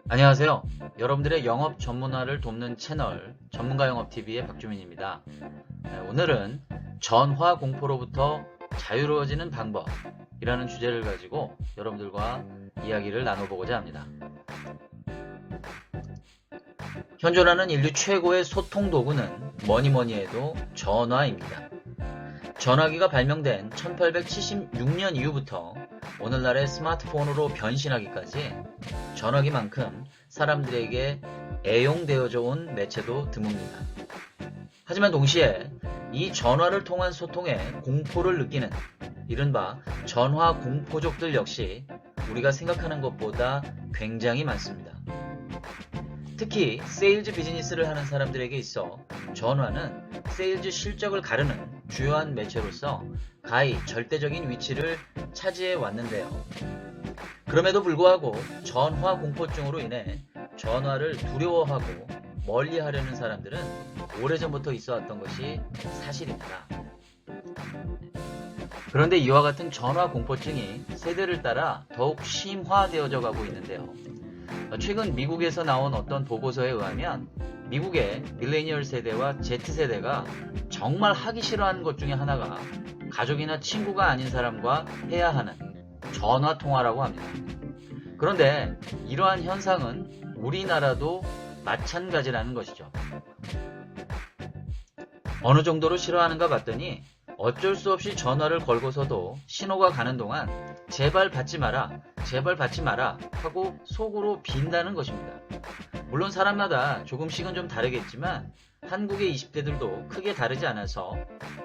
안녕하세요. 여러분들의 영업 전문화를 돕는 채널 전문가영업TV의 박주민입니다. 오늘은 전화 공포로부터 자유로워지는 방법이라는 주제를 가지고 여러분들과 이야기를 나눠보고자 합니다. 현존하는 인류 최고의 소통 도구는 뭐니 해도 전화입니다. 전화기가 발명된 1876년 이후부터 오늘날의 스마트폰으로 변신하기까지 전화기만큼 사람들에게 애용되어져 온 매체도 드뭅니다. 하지만 동시에 이 전화를 통한 소통에 공포를 느끼는 이른바 전화 공포족들 역시 우리가 생각하는 것보다 굉장히 많습니다. 특히 세일즈 비즈니스를 하는 사람들에게 있어 전화는 세일즈 실적을 가르는 주요한 매체로서 가히 절대적인 위치를 차지해 왔는데요. 그럼에도 불구하고 전화 공포증으로 인해 전화를 두려워하고 멀리하려는 사람들은 오래전부터 있어 왔던 것이 사실입니다. 그런데 이와 같은 전화 공포증이 세대를 따라 더욱 심화되어져 가고 있는데요. 최근 미국에서 나온 어떤 보고서에 의하면 미국의 밀레니얼 세대와 Z세대가 정말 하기 싫어하는 것 중에 하나가 가족이나 친구가 아닌 사람과 해야 하는 전화 통화라고 합니다. 그런데 이러한 현상은 우리나라도 마찬가지라는 것이죠. 어느 정도로 싫어하는가 봤더니 어쩔 수 없이 전화를 걸고서도 신호가 가는 동안 제발 받지 마라, 제발 받지 마라 하고 속으로 빈다는 것입니다. 물론 사람마다 조금씩은 좀 다르겠지만 한국의 20대들도 크게 다르지 않아서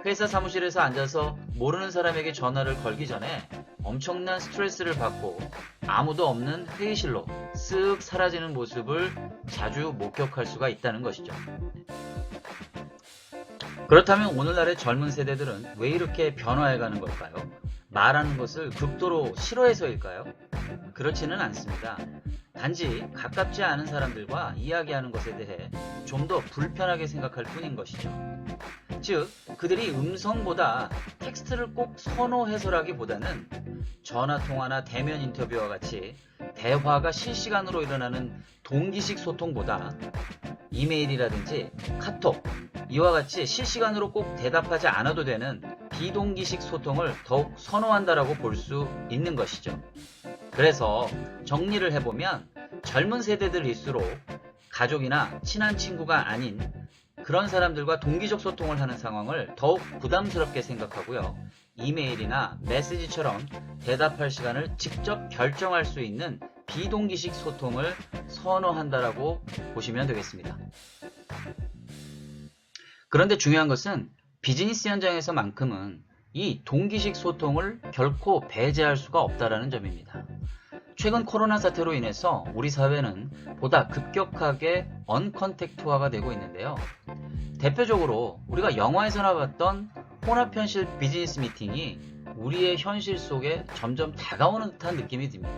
회사 사무실에서 앉아서 모르는 사람에게 전화를 걸기 전에 엄청난 스트레스를 받고 아무도 없는 회의실로 쓱 사라지는 모습을 자주 목격할 수가 있다는 것이죠. 그렇다면 오늘날의 젊은 세대들은 왜 이렇게 변화해가는 걸까요? 말하는 것을 극도로 싫어해서일까요? 그렇지는 않습니다. 단지 가깝지 않은 사람들과 이야기하는 것에 대해 좀 더 불편하게 생각할 뿐인 것이죠. 즉, 그들이 음성보다 텍스트를 꼭 선호해서라기보다는 전화통화나 대면 인터뷰와 같이 대화가 실시간으로 일어나는 동기식 소통보다 이메일이라든지 카톡, 이와 같이 실시간으로 꼭 대답하지 않아도 되는 비동기식 소통을 더욱 선호한다라고 볼 수 있는 것이죠. 그래서 정리를 해보면 젊은 세대들일수록 가족이나 친한 친구가 아닌 그런 사람들과 동기적 소통을 하는 상황을 더욱 부담스럽게 생각하고요. 이메일이나 메시지처럼 대답할 시간을 직접 결정할 수 있는 비동기식 소통을 선호한다라고 보시면 되겠습니다. 그런데 중요한 것은 비즈니스 현장에서만큼은 이 동기식 소통을 결코 배제할 수가 없다는 점입니다. 최근 코로나 사태로 인해서 우리 사회는 보다 급격하게 언컨택트화가 되고 있는데요. 대표적으로 우리가 영화에서나 봤던 혼합현실 비즈니스 미팅이 우리의 현실 속에 점점 다가오는 듯한 느낌이 듭니다.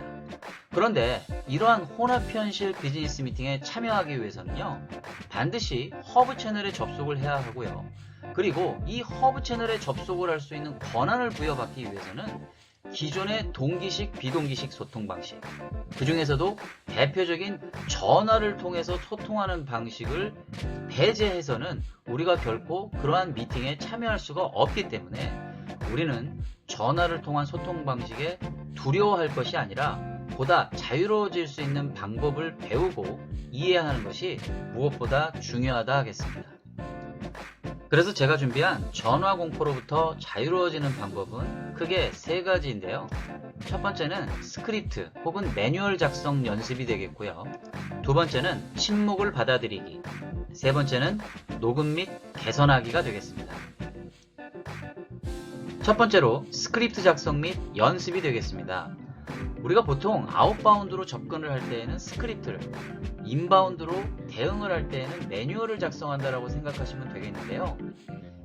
그런데 이러한 혼합현실 비즈니스 미팅에 참여하기 위해서는요, 반드시 허브 채널에 접속을 해야 하고요. 그리고 이 허브 채널에 접속을 할 수 있는 권한을 부여받기 위해서는 기존의 동기식, 비동기식 소통 방식, 그 중에서도 대표적인 전화를 통해서 소통하는 방식을 배제해서는 우리가 결코 그러한 미팅에 참여할 수가 없기 때문에 우리는 전화를 통한 소통 방식에 두려워할 것이 아니라 보다 자유로워질 수 있는 방법을 배우고 이해하는 것이 무엇보다 중요하다 하겠습니다. 그래서 제가 준비한 전화 공포로부터 자유로워지는 방법은 크게 세 가지인데요. 첫 번째는 스크립트 혹은 매뉴얼 작성 연습이 되겠고요. 두 번째는 침묵을 받아들이기. 세 번째는 녹음 및 개선하기가 되겠습니다. 첫 번째로 스크립트 작성 및 연습이 되겠습니다. 우리가 보통 아웃바운드로 접근을 할 때에는 스크립트를, 인바운드로 대응을 할 때에는 매뉴얼을 작성한다라고 생각하시면 되겠는데요.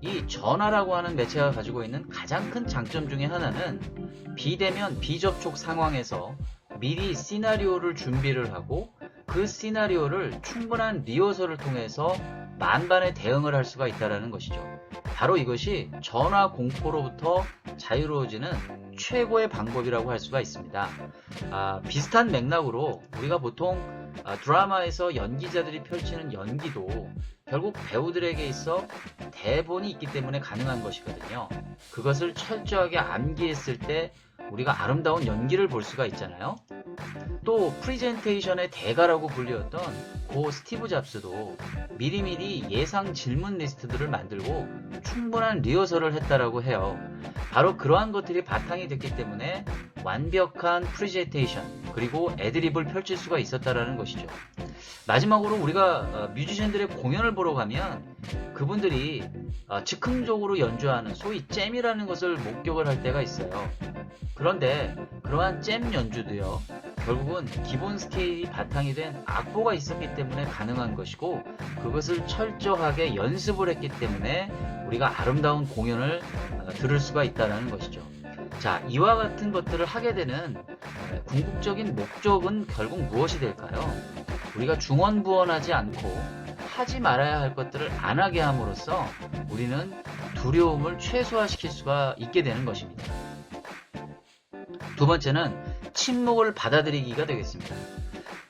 이 전화라고 하는 매체가 가지고 있는 가장 큰 장점 중에 하나는 비대면 비접촉 상황에서 미리 시나리오를 준비를 하고 그 시나리오를 충분한 리허설을 통해서 만반의 대응을 할 수가 있다는 것이죠. 바로 이것이 전화 공포로부터 자유로워지는 최고의 방법이라고 할 수가 있습니다. 비슷한 맥락으로 우리가 보통 드라마에서 연기자들이 펼치는 연기도 결국 배우들에게 있어 대본이 있기 때문에 가능한 것이거든요. 그것을 철저하게 암기했을 때 우리가 아름다운 연기를 볼 수가 있잖아요. 또 프리젠테이션의 대가라고 불리웠던 고 스티브 잡스도 미리미리 예상 질문 리스트들을 만들고 충분한 리허설을 했다라고 해요. 바로 그러한 것들이 바탕이 됐기 때문에 완벽한 프리젠테이션 그리고 애드립을 펼칠 수가 있었다라는 것이죠. 마지막으로 우리가 뮤지션들의 공연을 보러 가면 그분들이 즉흥적으로 연주하는 소위 잼이라는 것을 목격을 할 때가 있어요. 그런데 그러한 잼 연주도요, 결국은 기본 스케일이 바탕이 된 악보가 있었기 때문에 가능한 것이고, 그것을 철저하게 연습을 했기 때문에 우리가 아름다운 공연을 들을 수가 있다는 것이죠. 자, 이와 같은 것들을 하게 되는 궁극적인 목적은 결국 무엇이 될까요? 우리가 중언부언하지 않고 하지 말아야 할 것들을 안 하게 함으로써 우리는 두려움을 최소화시킬 수가 있게 되는 것입니다. 두 번째는 침묵을 받아들이기가 되겠습니다.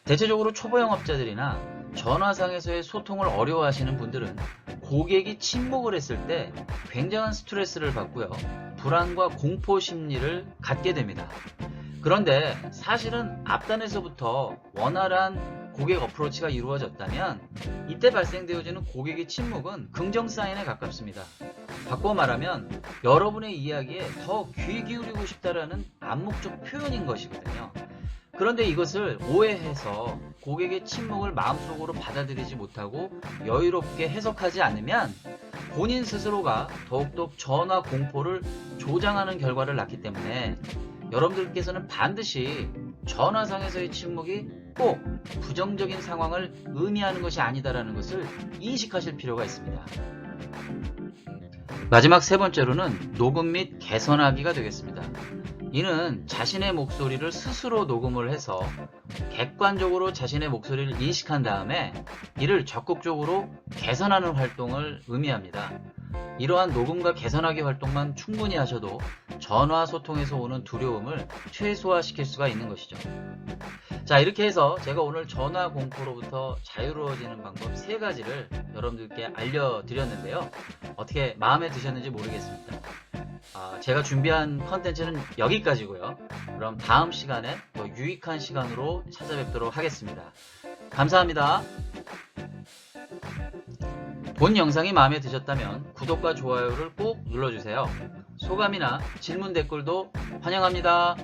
대체적으로 초보 영업자들이나 전화상에서의 소통을 어려워하시는 분들은 고객이 침묵을 했을 때 굉장한 스트레스를 받고요, 불안과 공포 심리를 갖게 됩니다. 그런데 사실은 앞단에서부터 원활한 고객 어프로치가 이루어졌다면 이때 발생되어지는 고객의 침묵은 긍정 사인에 가깝습니다. 바꿔 말하면 여러분의 이야기에 더 귀 기울이고 싶다라는 암묵적 표현인 것이거든요. 그런데 이것을 오해해서 고객의 침묵을 마음속으로 받아들이지 못하고 여유롭게 해석하지 않으면 본인 스스로가 더욱더 전화 공포를 조장하는 결과를 낳기 때문에 여러분들께서는 반드시 전화상에서의 침묵이 꼭 부정적인 상황을 의미하는 것이 아니다라는 것을 인식하실 필요가 있습니다. 마지막 세 번째로는 녹음 및 개선하기가 되겠습니다. 이는 자신의 목소리를 스스로 녹음을 해서 객관적으로 자신의 목소리를 인식한 다음에 이를 적극적으로 개선하는 활동을 의미합니다. 이러한 녹음과 개선하기 활동만 충분히 하셔도 전화 소통에서 오는 두려움을 최소화시킬 수가 있는 것이죠. 자, 이렇게 해서 제가 오늘 전화 공포로부터 자유로워지는 방법 3가지를 여러분들께 알려드렸는데요. 어떻게 마음에 드셨는지 모르겠습니다. 제가 준비한 컨텐츠는 여기까지고요. 그럼 다음 시간에 더 유익한 시간으로 찾아뵙도록 하겠습니다. 감사합니다. 본 영상이 마음에 드셨다면 구독과 좋아요를 꼭 눌러주세요. 소감이나 질문 댓글도 환영합니다.